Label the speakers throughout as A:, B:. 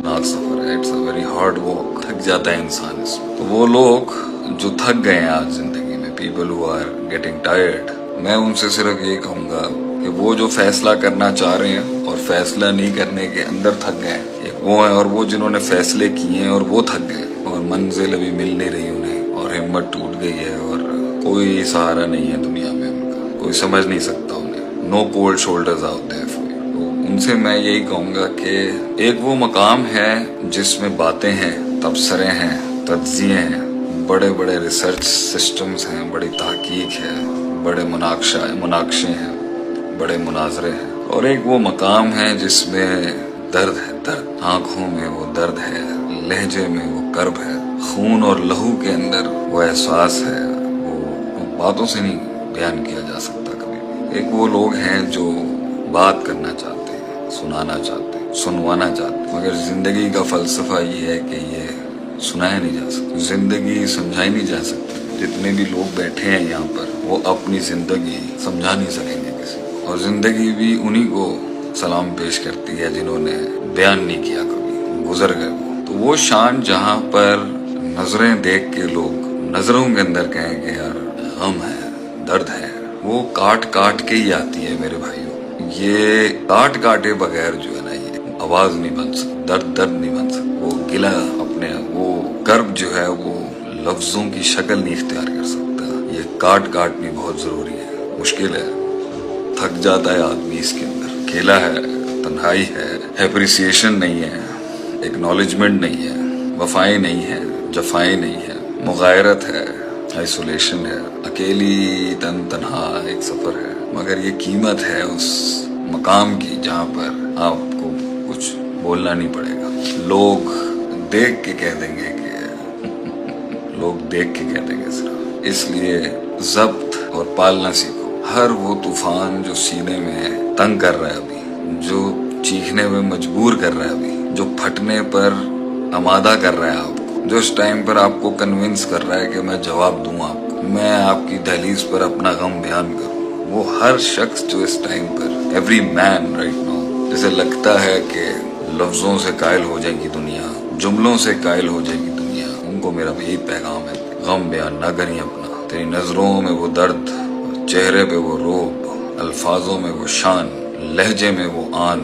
A: नाक सफर है, it's a very hard walk, थक जाता है इंसान इसमें। तो वो लोग जो थक गए हैं आज जिंदगी में, people who are getting tired, मैं उनसे सिर्फ ये कहूंगा कि वो जो फैसला करना चाह रहे हैं और फैसला नहीं करने के अंदर थक गए हैं, एक वो है, और वो जिन्होंने फैसले किए हैं और वो थक गए और मंजिल अभी मिल नहीं रही उन्हें और हिम्मत टूट गई है और कोई सहारा नहीं है दुनिया में उनका, कोई समझ नहीं सकता उन्हें, no cold shoulders out there for you. तो उनसे मैं यही कहूंगा कि एक वो मकाम है जिसमें बातें हैं, तबसरे हैं, तज्जिए हैं, बड़े बड़े रिसर्च सिस्टम्स हैं, बड़ी तहकीक है, बड़े मुनाकशे हैं, बड़े मुनाजरे हैं, और एक वो मकाम है जिसमें दर्द है, दर्द, आंखों में वो दर्द है, लहजे में वो कर्ब है, खून और लहू के अंदर वो एहसास है, वो बातों से नहीं बयान किया जा सकता कभी भी। एक वो लोग हैं जो बात करना चाहते हैं, सुनाना चाहते हैं, सुनवाना चाहते हैं, मगर जिंदगी का फलसफा ये है कि ये सुनाया नहीं जा सकता, जिंदगी समझाई नहीं जा सकती। जितने भी लोग बैठे हैं यहाँ पर वो अपनी जिंदगी समझा नहीं सकेंगे किसी को, और जिंदगी भी उन्हीं को सलाम पेश करती है जिन्होंने बयान नहीं किया कभी, गुजर गए वो। तो वो शान जहाँ पर नजरें देख के लोग नजरों के अंदर कहें कि यार गम है, दर्द है, वो काट काट के ही आती है मेरे भाइयों। ये काट काटे बगैर जो है ना, ये आवाज नहीं बन सकती, दर्द दर्द नहीं बन सकती, वो गिला अपने, वो कर्ब जो है वो लफ्जों की शक्ल नहीं इख्तियार कर सकता। ये काट काट भी बहुत जरूरी है, मुश्किल है, थक जाता है आदमी इसके अंदर, अकेला है, तन्हाई है, एप्रिसिएशन नहीं है, एक्नॉलेजमेंट नहीं है, वफाएं नहीं है, जफाएं नहीं है, मुगायरत है, आइसोलेशन है, अकेली तन तन्हा एक सफर है, मगर ये कीमत है उस मकाम की जहाँ पर आपको कुछ बोलना नहीं पड़ेगा। लोग देख के कह देंगे कि लोग देख के कह देंगे सिर्फ। इसलिए जब्त और पालना सीखो। हर वो तूफान जो सीने में तंग कर रहा है अभी, जो चीखने में मजबूर कर रहा है अभी, जो फटने पर आमादा कर रहा है आपको, जो इस टाइम पर आपको कन्विंस कर रहा है कि मैं जवाब दूं आपको, मैं आपकी दहलीज पर अपना गम बयान करूं, वो हर शख्स जो इस टाइम पर, एवरी मैन राइट नाउ, जैसे लगता है कि लफ्जों से कायल हो जाएगी दुनिया, जुमलों से कायल हो जाएगी दुनिया, उनको मेरा यही पैगाम है, गम बयान ना करिए अपना। तेरी नजरों में वो दर्द, चेहरे पे वो रोब, अल्फाजों में वो शान, लहजे में वो आन,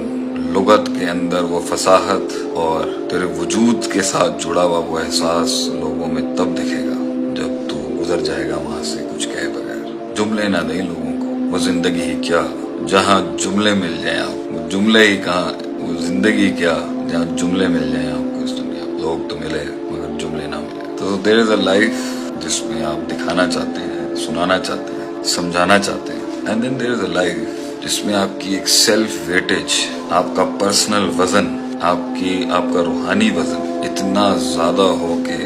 A: लुगत के अंदर वो फसाहत, और तेरे वजूद के साथ जुड़ा हुआ वो एहसास लोगों में तब दिखेगा जब तू गुजर जाएगा वहां से कुछ कहे बगैर। जुमले ना दें लोगों को, वो जिंदगी ही क्या जहाँ जुमले मिल जाए आपको, जुमले ही कहाँ, वो जिंदगी क्या जहाँ जुमले मिल जाए आपको इस दुनिया में। लोग तो मिले मगर जुमले ना मिले। तो देयर इज अ लाइफ जिसमें आप दिखाना चाहते हैं, सुनाना चाहते हैं, समझाना चाहते हैं, and then there is a life जिसमें आपकी एक सेल्फ वेटेज, आपका पर्सनल वजन, आपका रूहानी वजन इतना ज्यादा हो कि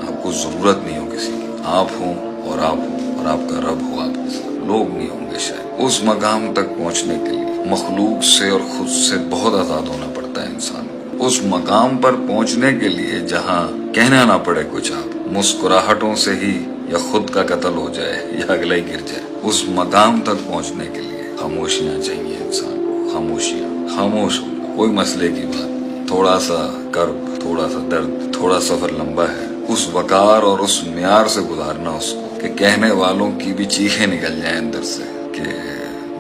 A: आपको जरूरत नहीं हो किसी की, आप हो और आपका रब हो आपके साथ, लोग नहीं होंगे शायद। उस मकाम तक पहुंचने के लिए मखलूक से और खुद से बहुत आजाद होना पड़ता है इंसान को। उस मकाम पर पहुंचने के लिए जहां कहना ना पड़े कुछ, आप मुस्कुराहटों से ही या खुद का कत्ल हो जाए या अगला ही गिर जाए, उस मकाम तक पहुंचने के लिए खामोशियां चाहिए इंसान को, खामोशियां, खामोश होना, कोई मसले की बात नहीं, थोड़ा सा कर्ब, थोड़ा सा दर्द, थोड़ा सफर लंबा है, उस वकार और उस म्यार से गुजारना उसको कि कहने वालों की भी चीखें निकल जाए अंदर से कि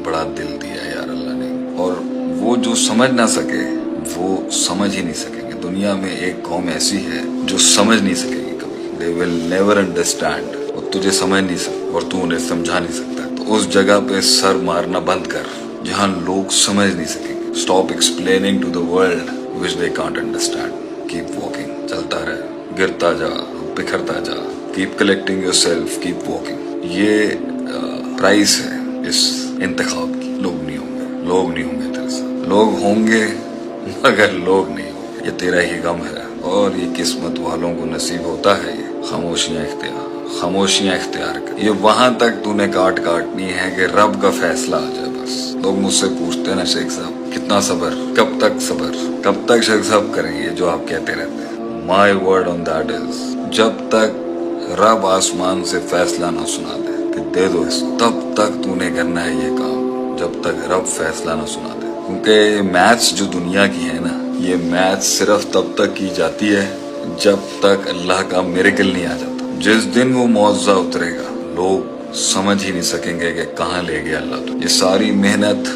A: बड़ा दिल दिया यार अल्लाह ने। और वो जो समझ ना सके वो समझ ही नहीं सकेंगे। दुनिया में एक कौम ऐसी है जो समझ नहीं सकेगी कभी, दे विल नेवर अंडरस्टैंड, वो तुझे समझ नहीं सकता और तू उन्हें समझा नहीं सकता। तो उस जगह पे सर मारना बंद कर जहाँ लोग समझ नहीं सकेंगे। Stop explaining to the world which they can't understand, keep walking, चलता रहे, गिरता जा, बिखरता जा, keep collecting yourself, keep walking. ये प्राइस है इस इंतखाब की। लोग नहीं होंगे, लोग नहीं होंगे तेरे साथ, लोग होंगे मगर लोग नहीं होंगे। ये तेरा ही गम है और ये किस्मत वालों को नसीब होता है। ये खामोशियां इख्तियार कर। ये वहां तक तूने काट काटनी है कि रब का फैसला आ जाए बस। लोग मुझसे पूछते हैं ना शेख साहब कितना सबर, कब तक सबर, कब तक शेख साहब करेंगे जो आप कहते रहते हैं। My word on that is, जब तक रब आसमान से फैसला ना सुना दे कि दे दो इसको, तब तक तूने करना है ये काम, जब तक रब फैसला ना सुना दे। क्योंकि मैथ्स जो दुनिया की है ना, یہ میتھ صرف تب تک کی جاتی ہے جب تک اللہ کا میریکل نہیں آ جاتا. جس دن وہ معاوضہ اترے گا لوگ سمجھ ہی نہیں سکیں گے کہ کہاں لے گیا اللہ تو. یہ ساری محنت،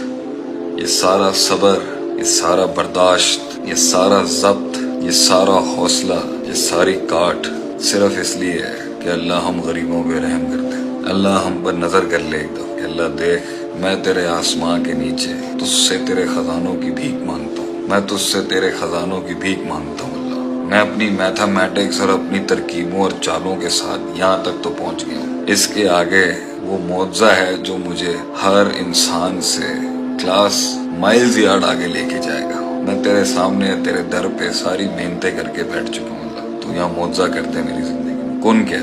A: یہ سارا صبر، یہ سارا برداشت، یہ سارا ضبط، یہ سارا حوصلہ، یہ ساری کاٹ صرف اس لیے ہے کہ اللہ ہم غریبوں پہ رحم کرتے. اللہ ہم پر نظر کر لے ایک دفعہ کہ اللہ دیکھ، میں تیرے آسمان کے نیچے تجھ سے تیرے خزانوں کی بھیک مانگتا ہوں، میں تجھ سے تیرے خزانوں کی بھیک مانگتا ہوں. اللہ میں اپنی میتھمیٹکس اور اپنی ترکیبوں اور چالوں کے ساتھ یہاں تک تو پہنچ گیا ہوں. اس کے آگے وہ معجزہ ہے جو مجھے ہر انسان سے کلاس مائلز یارڈ آگے لے کے جائے گا. میں تیرے سامنے تیرے در پہ ساری محنتیں کر کے بیٹھ چکا ہوں. اللہ تو یہاں معجزہ کرتے میری زندگی میں. کون کہتا